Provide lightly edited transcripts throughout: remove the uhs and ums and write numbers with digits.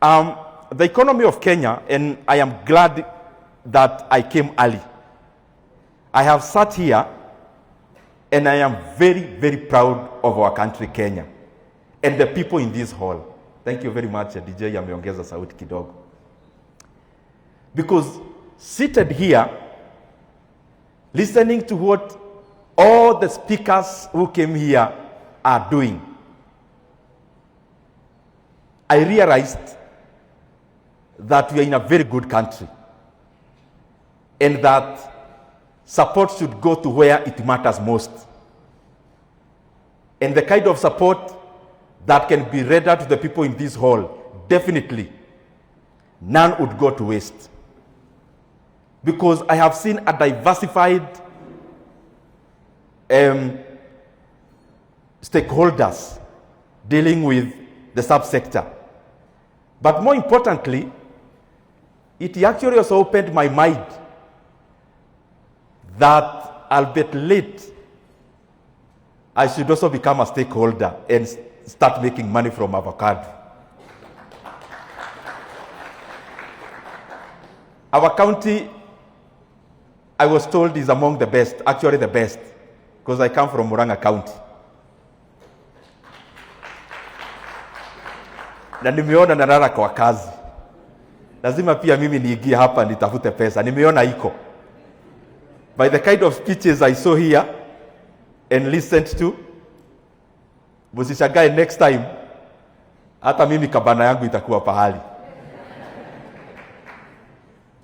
The economy of Kenya, and I am glad that I came early. I have sat here and I am very, very proud of our country, Kenya, and the people in this hall. Thank you very much, DJ ameongeza sauti kidogo. Because seated here, listening to what all the speakers who came here are doing, I realized that we are in a very good country and that support should go to where it matters most. And the kind of support that can be rendered to the people in this hall, definitely none would go to waste. Because I have seen a diversified stakeholders dealing with the subsector. But more importantly, it actually also opened my mind that albeit late, I should also become a stakeholder and start making money from avocado. Our county, I was told, is among the best, actually the best, because I come from Murang'a County. Na nimeona nalala kwa kazi. Lazima pia mimi niingie hapa nitafute pesa. Nimeona iko. By the kind of speeches I saw here and listened to, msishangae next time hata mimi kabana yangu itakuwa pahali.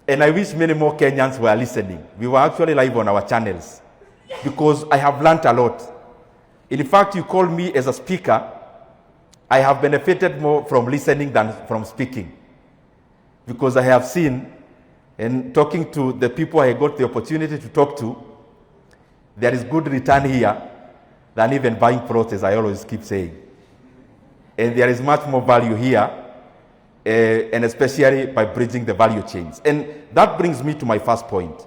And I wish many more Kenyans were listening. We were actually live on our channels because I have learned a lot. In fact, you call me as a speaker, I have benefited more from listening than from speaking, because I have seen, and talking to the people I got the opportunity to talk to, there is good return here than even buying plots, as I always keep saying. And there is much more value here, and especially by bridging the value chains. And that brings me to my first point.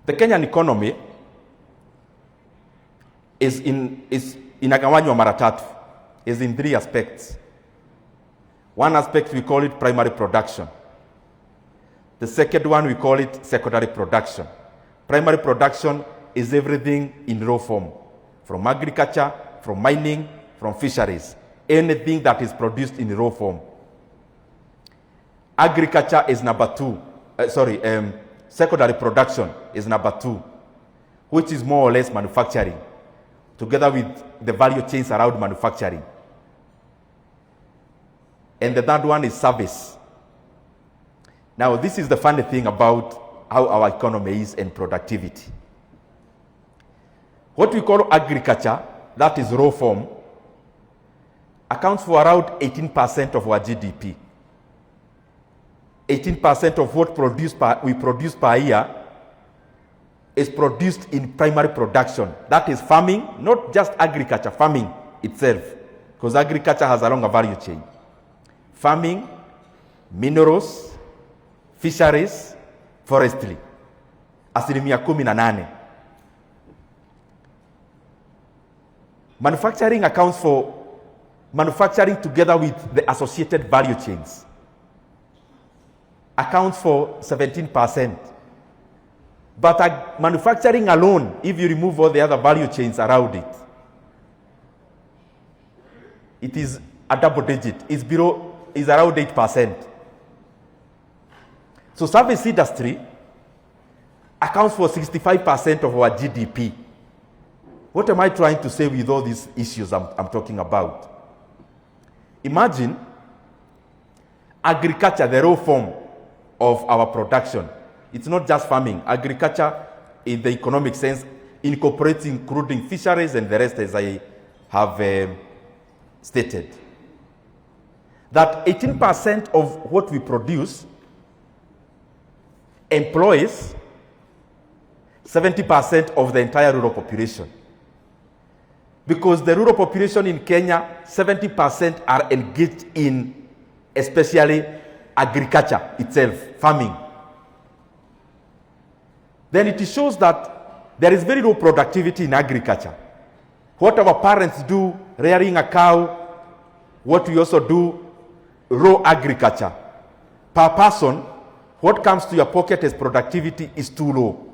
The Kenyan economy is inagawanywa mara tatu. Is in three aspects. One aspect, we call it primary production. The second one, we call it secondary production. Primary production is everything in raw form, from agriculture, from mining, from fisheries, anything that is produced in raw form. Agriculture is number two. Secondary production is number two, which is more or less manufacturing, together with the value chains around manufacturing. And the third one is service. Now, this is the funny thing about how our economy is and productivity. What we call agriculture, that is raw form, accounts for around 18% of our GDP. 18% of what we produce per year is produced in primary production. That is farming, not just agriculture, farming itself, because agriculture has a longer value chain. Farming, minerals, fisheries, forestry. Asilimia 18. Manufacturing accounts for manufacturing together with the associated value chains. Accounts for 17%. But manufacturing alone, if you remove all the other value chains around it, it is a double digit. Is around 8%. So service industry accounts for 65% of our GDP. What am I trying to say with all these issues I'm talking about? Imagine agriculture, the raw form of our production. It's not just farming. Agriculture, in the economic sense, incorporates including fisheries and the rest, as I have stated. That 18% of what we produce employs 70% of the entire rural population. Because the rural population in Kenya, 70% are engaged in especially agriculture itself, farming. Then it shows that there is very low productivity in agriculture. What our parents do, rearing a cow, what we also do raw agriculture, per person, what comes to your pocket as productivity is too low.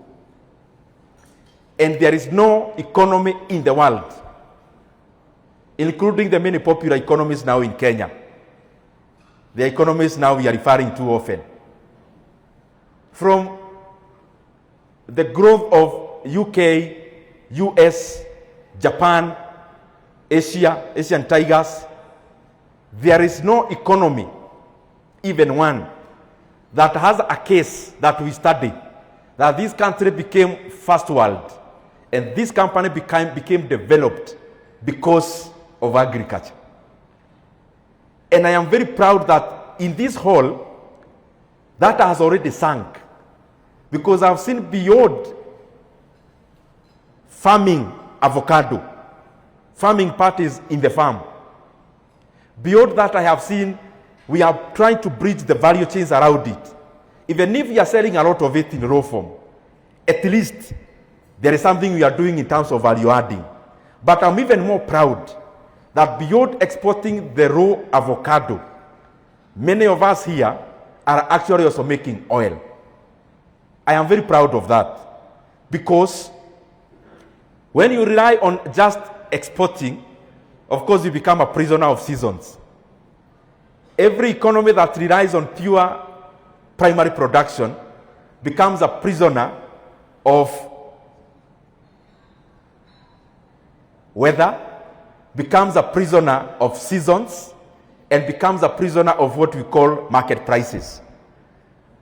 And there is no economy in the world, including the many popular economies now in Kenya. The economies now we are referring to often. From the growth of UK, US, Japan, Asia, Asian tigers, there is no economy, even one, that has a case that we study, that this country became first world, and this company became developed because of agriculture. And I am very proud that in this hall, that has already sunk, because I've seen beyond farming avocado, farming parties in the farm. Beyond that, I have seen we are trying to bridge the value chains around it. Even if we are selling a lot of it in raw form, at least there is something we are doing in terms of value adding. But I'm even more proud that beyond exporting the raw avocado, many of us here are actually also making oil. I am very proud of that, because when you rely on just exporting, of course you become a prisoner of seasons. Every economy that relies on pure primary production becomes a prisoner of weather, becomes a prisoner of seasons, and becomes a prisoner of what we call market prices.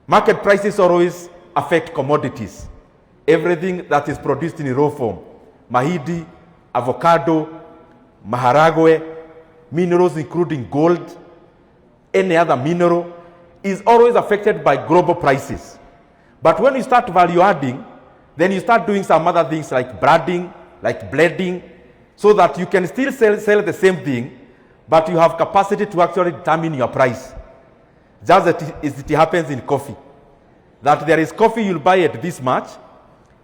Market prices always affect commodities. Everything that is produced in raw form, mahidi, avocado, maharagwe, minerals including gold, any other mineral, is always affected by global prices. But when you start value adding, then you start doing some other things like branding, like blending, so that you can still sell the same thing, but you have capacity to actually determine your price. Just as it happens in coffee. That there is coffee you'll buy at this much,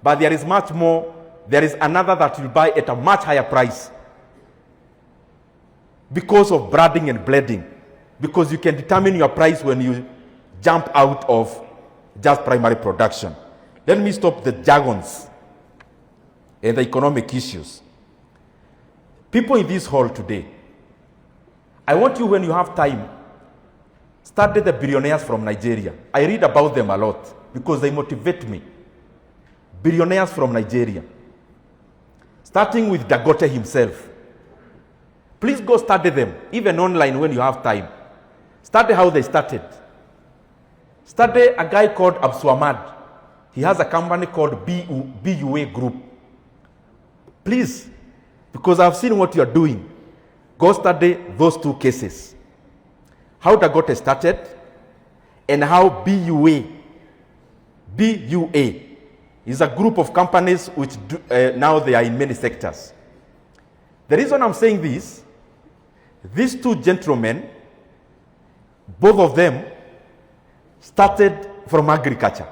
but there is much more, there is another that you'll buy at a much higher price. Because of branding and blending. Because you can determine your price when you jump out of just primary production. Let me stop the jargons and the economic issues. People in this hall today, I want you, when you have time, study the billionaires from Nigeria. I read about them a lot because they motivate me. Billionaires from Nigeria. Starting with Dangote himself. Please go study them, even online when you have time. Study how they started. Study a guy called Absuamad. He has a company called BUA Group. Please, because I've seen what you're doing, go study those two cases. How Dangote started and how BUA is a group of companies which now they are in many sectors. The reason I'm saying this, these two gentlemen, both of them started from agriculture.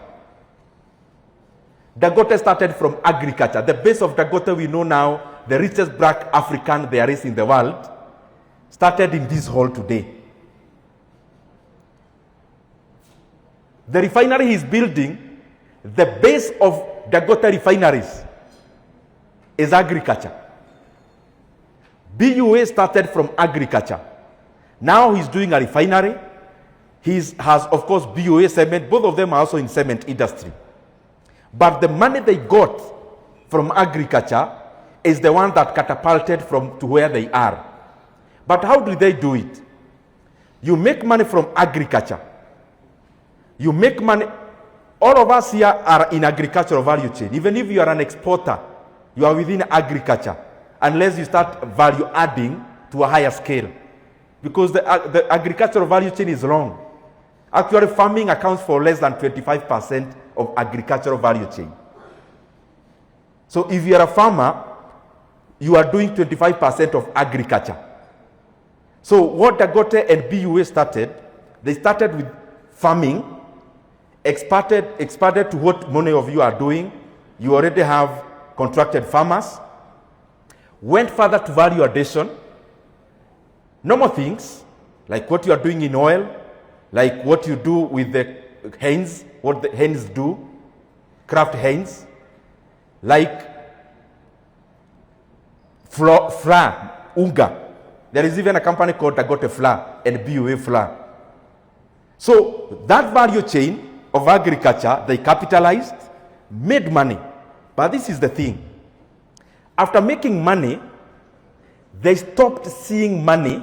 Dangote started from agriculture. The base of Dangote we know now, the richest black African there is in the world, started in this hall today. The refinery he's building, the base of Dangote refineries is agriculture. BUA started from agriculture. Now he's doing a refinery. He has, of course, BUA cement. Both of them are also in cement industry. But the money they got from agriculture is the one that catapulted from to where they are. But how do they do it? You make money from agriculture. You make money. All of us here are in agricultural value chain. Even if you are an exporter, you are within agriculture, unless you start value adding to a higher scale. Because the agricultural value chain is long. Actually, farming accounts for less than 25% of agricultural value chain. So if you are a farmer, you are doing 25% of agriculture. So what Dangote and BUA started, they started with farming, expanded to what many of you are doing. You already have contracted farmers. Went further to value addition. Normal things like what you are doing in oil, like what you do with the hens, what the hens do, craft hens, like flour, unga. There is even a company called Dagote Flour and BUA Flour. So that value chain of agriculture, they capitalized, made money. But this is the thing. After making money, they stopped seeing money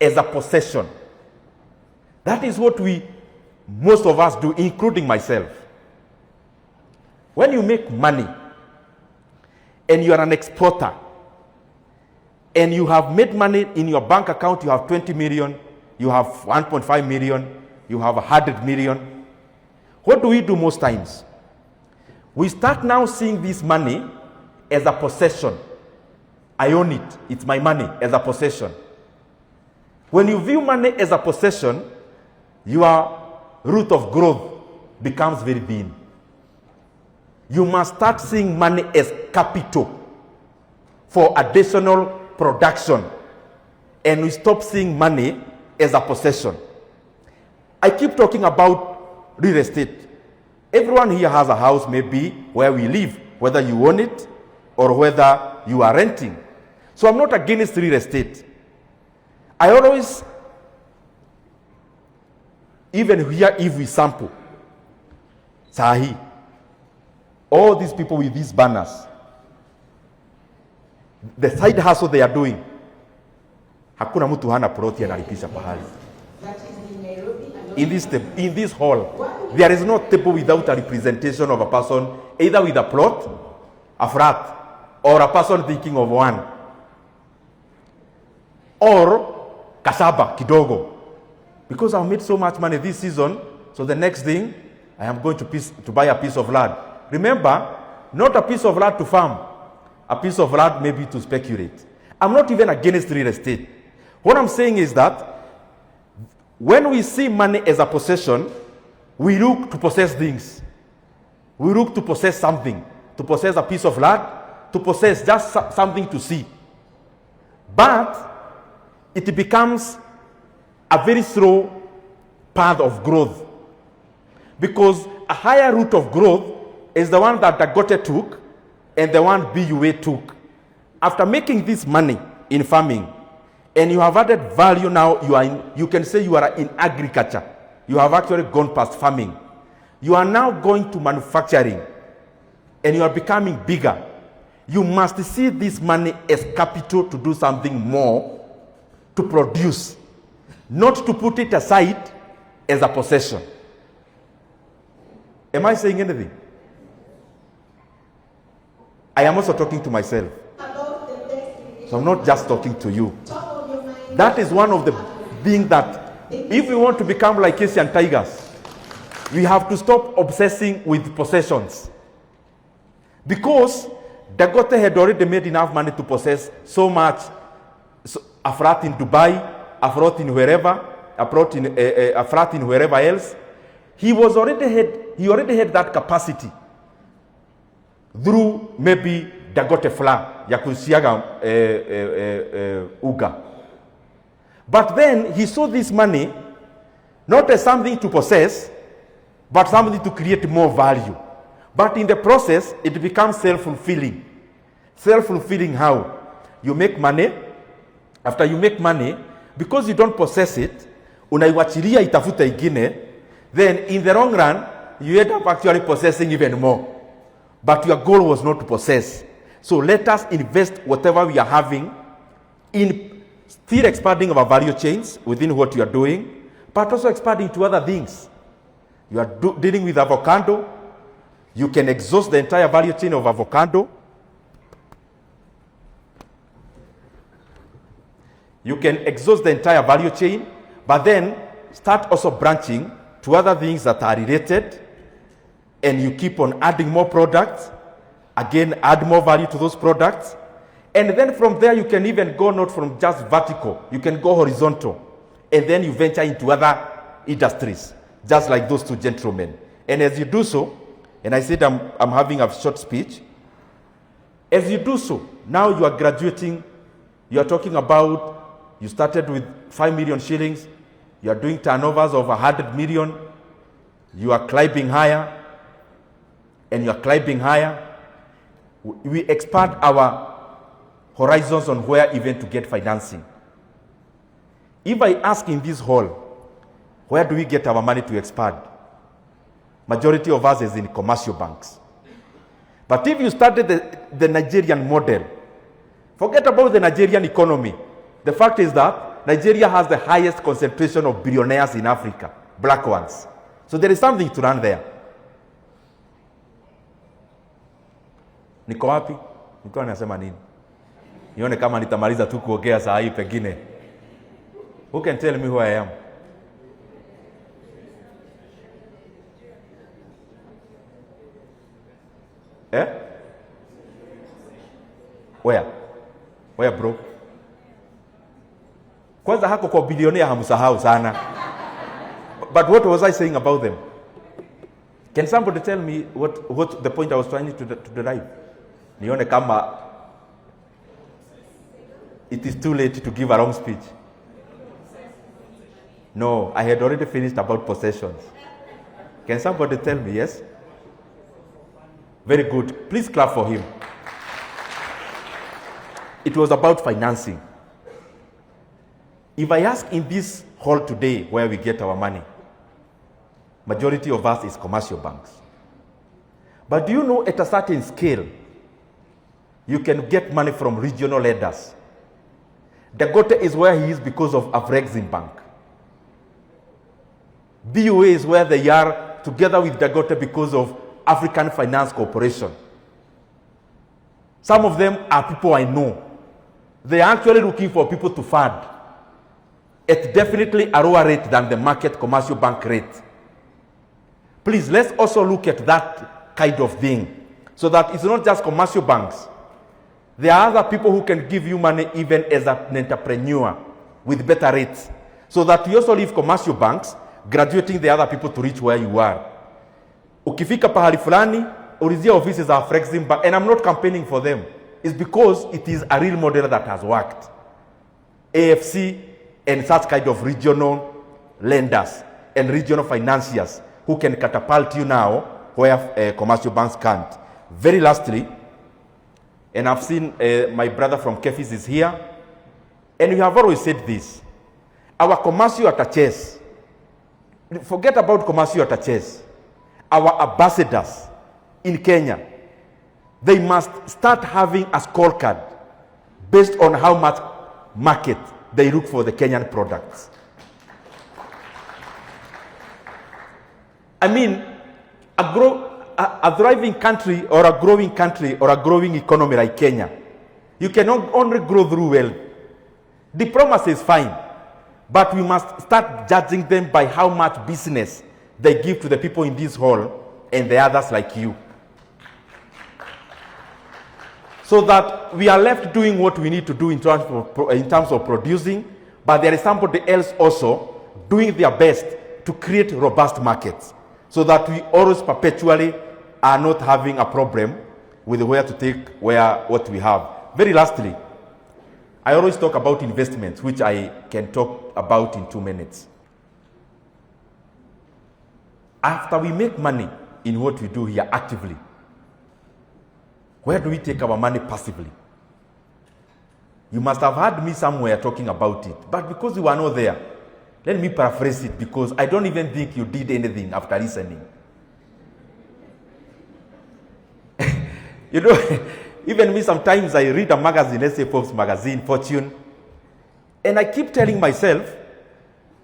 as a possession. That is what most of us do, including myself. When you make money and you are an exporter and you have made money in your bank account, you have 20 million, you have 1.5 million, you have 100 million. What do we do most times? We start now seeing this money as a possession. I own it. It's my money as a possession. When you view money as a possession, your route of growth becomes very thin. You must start seeing money as capital for additional production. And we stop seeing money as a possession. I keep talking about real estate. Everyone here has a house, maybe where we live, whether you own it or whether you are renting. So I'm not against real estate. I always, even here, if we sample, Sahi, all these people with these banners, the side hustle they are doing, hakuna mtu hana ploti analipisha pahali. In this hall, there is no table without a representation of a person, either with a plot, a flat, or a person thinking of one, or kasaba, kidogo. Because I've made so much money this season, so the next thing, I am going to buy a piece of land. Remember, not a piece of land to farm, a piece of land maybe to speculate. I'm not even against real estate. What I'm saying is that when we see money as a possession, we look to possess things. We look to possess something, to possess a piece of land, to possess just something to see. But it becomes a very slow path of growth. Because a higher route of growth is the one that Dagote took and the one BUA took. After making this money in farming, and you have added value now, you can say you are in agriculture. You have actually gone past farming. You are now going to manufacturing, and you are becoming bigger. You must see this money as capital to do something more, to produce, not to put it aside as a possession. Am I saying anything? I am also talking to myself. So I'm not just talking to you. That is one of the things that if we want to become like Asian tigers, we have to stop obsessing with possessions. Because Dagote had already made enough money to possess so much, a flat in Dubai, a flat in wherever, a flat in wherever else. He already had that capacity through maybe Dagote Flour ya kusiaga uga. But then he saw this money not as something to possess, but something to create more value. But in the process, it becomes self-fulfilling. Self-fulfilling how? You make money. After you make money, because you don't possess it, unaiwachilia itafuta ingine, then in the long run, you end up actually possessing even more. But your goal was not to possess. So let us invest whatever we are having in still expanding our value chains within what you are doing, but also expanding to other things. You are dealing with avocado. You can exhaust the entire value chain of avocado. You can exhaust the entire value chain, but then start also branching to other things that are related, and you keep on adding more products. Again, add more value to those products. And then from there, you can even go not from just vertical, you can go horizontal. And then you venture into other industries, just like those two gentlemen. And as you do so, and I said I'm having a short speech, as you do so, now you are graduating, you are talking about You started with 5 million shillings. You are doing turnovers of 100 million. You are climbing higher. And you are climbing higher. We expand our horizons on where even to get financing. If I ask in this hall, where do we get our money to expand? Majority of us is in commercial banks. But if you started the Nigerian model, forget about the Nigerian economy. The fact is that Nigeria has the highest concentration of billionaires in Africa, black ones. So there is something to learn there. Niko wapi? Niko nasema nini? Nione kama nitamaliza tu kuongea saa hii pengine. Who can tell me who I am? Eh? Where? Where, bro? Kwanza hako kwa billionaire hamsahau sana. But what was I saying about them? Can somebody tell me what the point I was trying to derive? Nione kama it is too late to give a long speech. No, I had already finished about possessions. Can somebody tell me, yes? Very good. Please clap for him. It was about financing. If I ask in this hall today where we get our money, majority of us is commercial banks. But do you know at a certain scale, you can get money from regional lenders. Dagote is where he is because of Afrexim Bank. BOA is where they are together with Dagote because of African Finance Corporation. Some of them are people I know. They are actually looking for people to fund at definitely a lower rate than the market commercial bank rate. Please, let's also look at that kind of thing so that it's not just commercial banks. There are other people who can give you money even as an entrepreneur with better rates so that you also leave commercial banks graduating the other people to reach where you are. Ukifika pahali fulani, ulizia offices are Afrexim Bank, and I'm not campaigning for them. It's because it is a real model that has worked. AFC and such kind of regional lenders and regional financiers who can catapult you now where commercial banks can't. Very lastly, and I've seen my brother from Kefis is here, and we have always said this, our commercial attaches, forget about commercial attaches, our ambassadors in Kenya, they must start having a scorecard based on how much market they look for the Kenyan products. I mean, a thriving country or a growing country or a growing economy like Kenya, you can only grow through wealth. Diplomacy is fine, but we must start judging them by how much business they give to the people in this hall and the others like you. So that we are left doing what we need to do in terms of producing, but there is somebody else also doing their best to create robust markets so that we always perpetually are not having a problem with where to take what we have. Very lastly, I always talk about investments, which I can talk about in 2 minutes. After we make money in what we do here actively, where do we take our money passively? You must have heard me somewhere talking about it, but because you were not there, let me paraphrase it because I don't even think you did anything after listening. You know, even me sometimes I read a magazine, let's say Forbes magazine, Fortune, and I keep telling myself,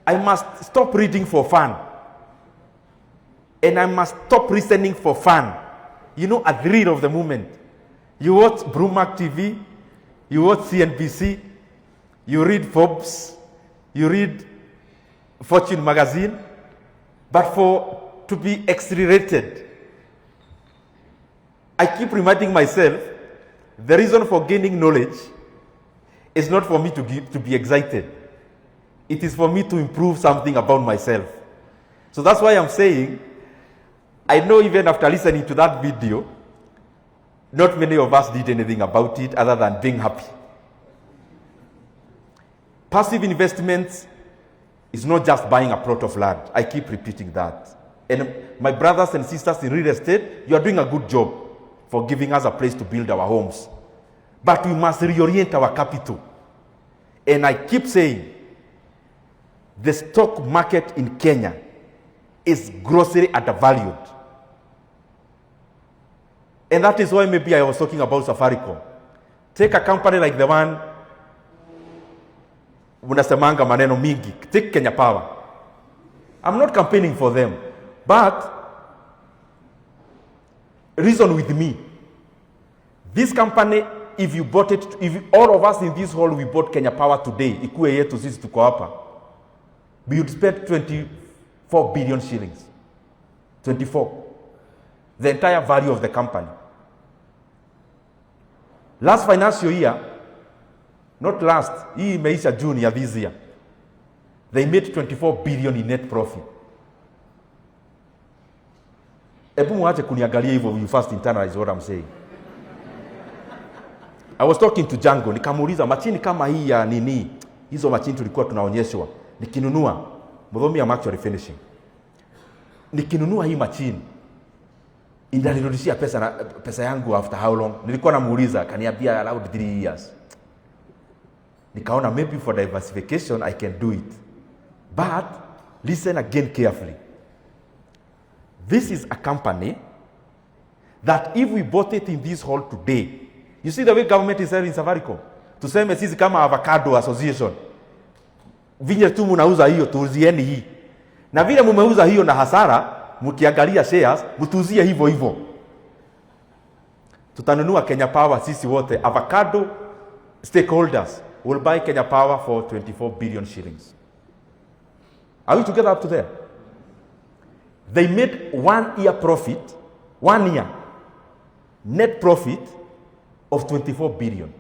I must stop reading for fun. And I must stop listening for fun. You know, a thrill of the moment. You watch Brumac TV, you watch CNBC, you read Forbes, you read Fortune magazine, but to be exhilarated, I keep reminding myself, the reason for gaining knowledge is not for me to be excited. It is for me to improve something about myself. So that's why I'm saying, I know even after listening to that video, not many of us did anything about it other than being happy. Passive investments is not just buying a plot of land. I keep repeating that. And my brothers and sisters in real estate, you are doing a good job for giving us a place to build our homes. But we must reorient our capital. And I keep saying, the stock market in Kenya is grossly undervalued. And that is why maybe I was talking about Safaricom. Take a company like the one, unasemanga maneno mingi, take Kenya Power. I'm not campaigning for them, but reason with me. This company, if you bought it, if all of us in this hall, we bought Kenya Power today, ikuwe yetu sisi tuko hapa, we would spend 24 billion shillings. 24. The entire value of the company. Last financial year, not last, hii imeisha June ya this year, they made 24 billion in net profit. Ebu muache kuniangalia hivyo, you first internalize what I'm saying. I was talking to Django, nikamuuliza machini kama hii ya nini, hizo machini tulikuwa tunaonyeshwa, nikinunua, Mudhomi, I'm actually finishing. Nikinunua hii machini, inanirudishia pesa yangu after how long? Nilikuwa namuuliza, kaniambia around 3 years. Nikaona maybe for diversification I can do it. But listen again carefully. This is a company that if we bought it in this hall today, you see the way government is selling Safaricom. Tuseme sisi kama Avocado Association, vinye tu munauza hiyo, tuuzieni hii. Na vile mumeuza hiyo na hasara, mkiangalia shares, mtuuzie hivyo hivyo. Tutanunua Kenya Power sisi wote, Avocado stakeholders will buy Kenya Power for 24 billion shillings. Are we together up to there? They made 1 year profit, 1 year, net profit of 24 billion.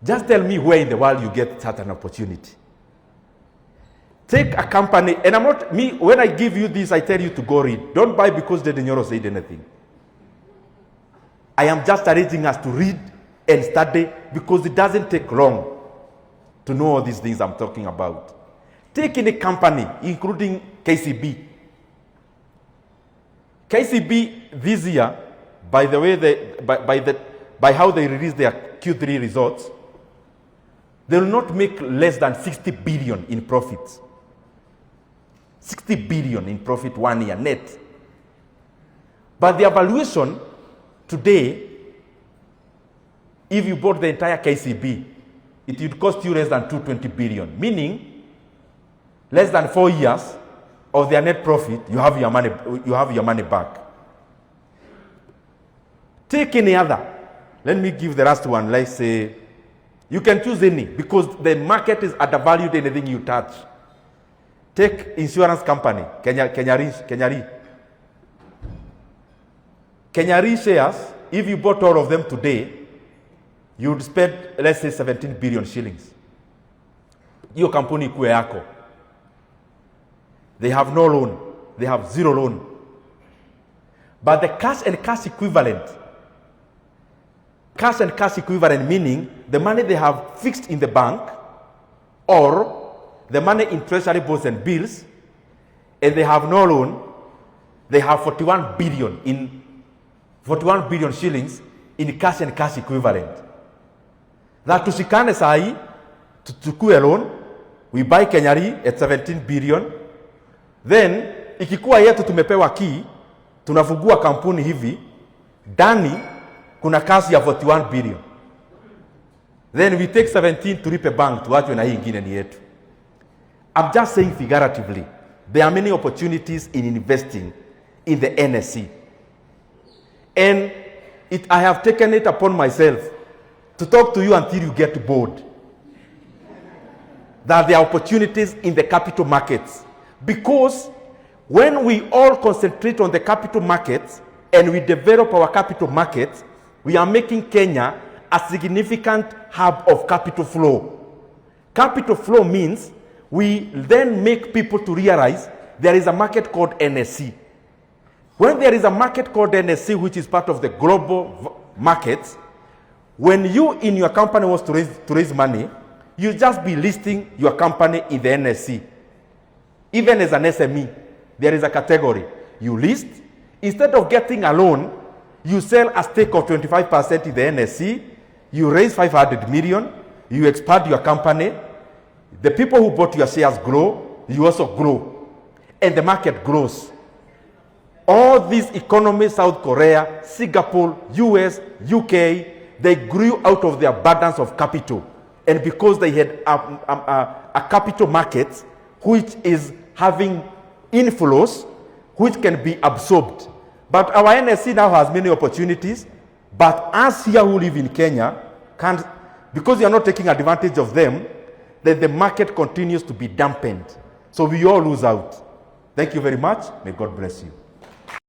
Just tell me where in the world you get such an opportunity. Take a company, and I'm not, when I give you this, I tell you to go read. Don't buy because the Nyoro said anything. I am just urging us to read and study because it doesn't take long to know all these things I'm talking about. Take any company, including KCB. KCB this year, by the way, by how they release their Q3 results, they will not make less than 60 billion in profits. 60 billion in profit 1 year net. But the valuation today, if you bought the entire KCB, it would cost you less than 220 billion, meaning less than 4 years of their net profit, you have your money back. Take any other. Let me give the last one. Let's say, you can choose any because the market is undervalued anything you touch. Take insurance company, Kenya Re shares, if you bought all of them today, you would spend, let's say, 17 billion shillings. Hiyo kampuni ikuwe yako. They have no loan. They have zero loan. But the cash and cash equivalent meaning the money they have fixed in the bank or the money in treasury bonds and bills, and they have no loan, they have 41 billion shillings in cash and cash equivalent. That tushikane sahi, tuchukue loan, we buy Kenya Re at 17 billion, then ikikuwa yetu tumepewa key, tunafungua kampuni hivi, ndani kuna cash ya 41 billion. Then we take 17 to repay bank, tuachwe na hii ingine ni yetu. I'm just saying figuratively, there are many opportunities in investing in the NSC. And I have taken it upon myself to talk to you until you get bored. That there are opportunities in the capital markets. Because when we all concentrate on the capital markets and we develop our capital markets, we are making Kenya a significant hub of capital flow. Capital flow means we then make people to realize there is a market called NSC. When there is a market called NSC, which is part of the global markets, When you in your company wants to raise money, you just be listing your company in the NSE. Even as an SME, there is a category. You list, instead of getting a loan, you sell a stake of 25% in the NSE, you raise 500 million, you expand your company, the people who bought your shares grow, you also grow, and the market grows. All these economies, South Korea, Singapore, US, UK, they grew out of the abundance of capital. And because they had a capital market which is having inflows which can be absorbed. But our NSC now has many opportunities, but us here who live in Kenya can't, because we are not taking advantage of them, then the market continues to be dampened. So we all lose out. Thank you very much. May God bless you.